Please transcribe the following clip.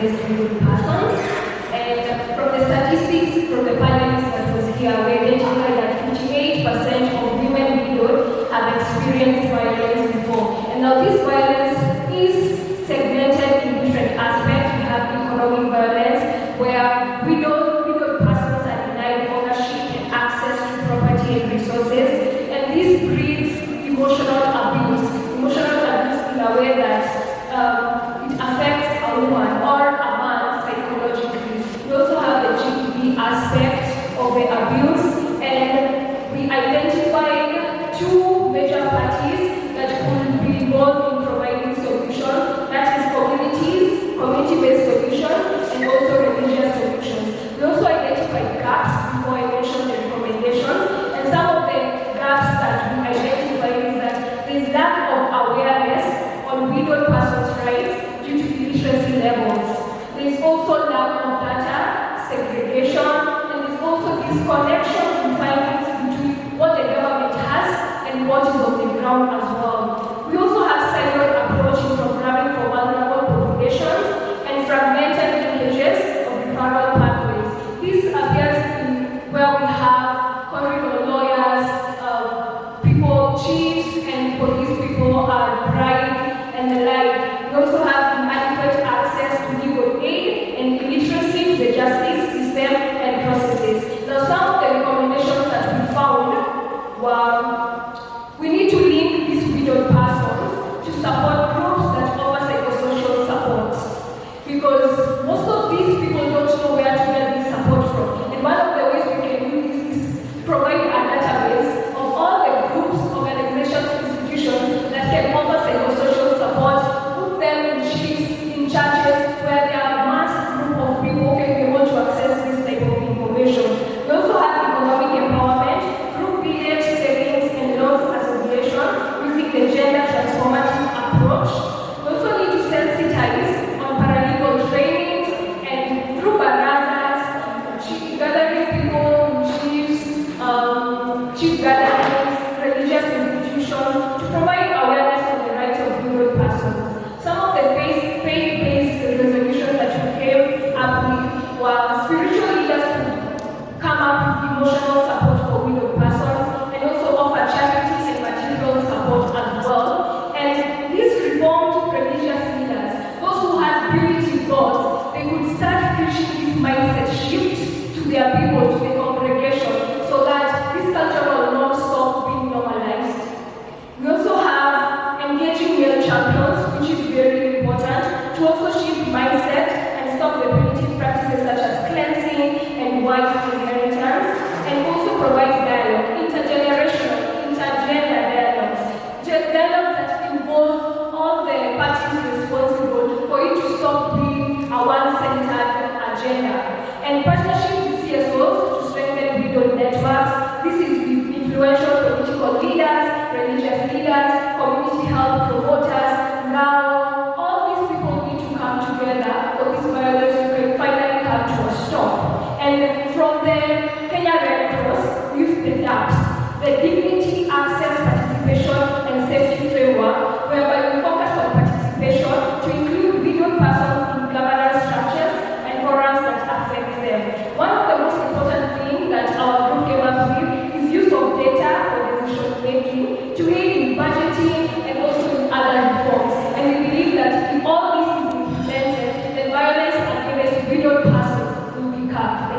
against widowed persons. And from the statistics from the panelists that was here, we identified that 58% of women widowed have experienced violence before. And now this violence is segmented in different aspects. We have economic violence, where widowed persons are denied ownership and access to property and resources. And this breeds emotional abuse in a way that it affects a woman or a man psychologically. We also have the GBV aspect of the abuse, and we identified two major parties that could be involved in providing solutions, that is community-based solutions, and also religious solutions. We also identified gaps before I mentioned the recommendations, and some of the gaps that we identified is that there is lack of awareness on widowed persons' rights due to illiteracy levels. There is also lack of data, segregation, and there is also disconnection in findings between what the government has and what is on the ground as well. We also have siloed approach in programming for vulnerable populations and fragmented linkages of referral pathways. This appears in where we have corridor lawyers, chiefs and police people are bribed and the like. We also have inadequate access to legal aid and illiteracy to the justice system and processes. Now, some of the recommendations that we found were we need to link these widowed persons to support groups that offer psychosocial support, because most of these people don't know where to get this support from. And one of the ways we can do this is provide a database of all the groups, institutions that can offer psychosocial support, put them in chiefs, in churches, where there are mass group of people who can be able to access this type of information. We also have economic empowerment, group village savings and loans association using the gender transformative approach. We also need to sensitize on paralegal trainings and through barazas, gathering people in chiefs, chief gatherings, religious institutions, to provide awareness of the rights of widowed persons. Some of the faith-based resolutions that we came up with were spiritual leaders to come up with emotional support for widowed persons and also offer charities and material support as well. And these reformed religious leaders, those who had purity goals, they could start preaching this mindset shift to their people, to the congregation, so that this cultural norms stop being normalized. We also have engaging male champions, which is very important, to also shift mindset and stop the primitive practices such as cleansing and white inheritance, and also provide dialogue, intergenerational, intergender dialogues that involve all the parties responsible for it to stop being a one-centered agenda. And partnership with CSOs to strengthen widowed networks. This is with influential political leaders, religious leaders, community health promoters. Now, all these people need to come together for this violence to finally come to a stop. And from the Kenya Red Cross, use the DAPS, the Dignity, Access, Participation, and Safety Framework, whereby we focus on participation to include widowed persons in governance structures and forums that affect them. One of the most important things that our group came up with is use of data for decision making to aid in budgeting and also in other reforms. And we believe that if all this is implemented, then violence against widowed persons will pick up.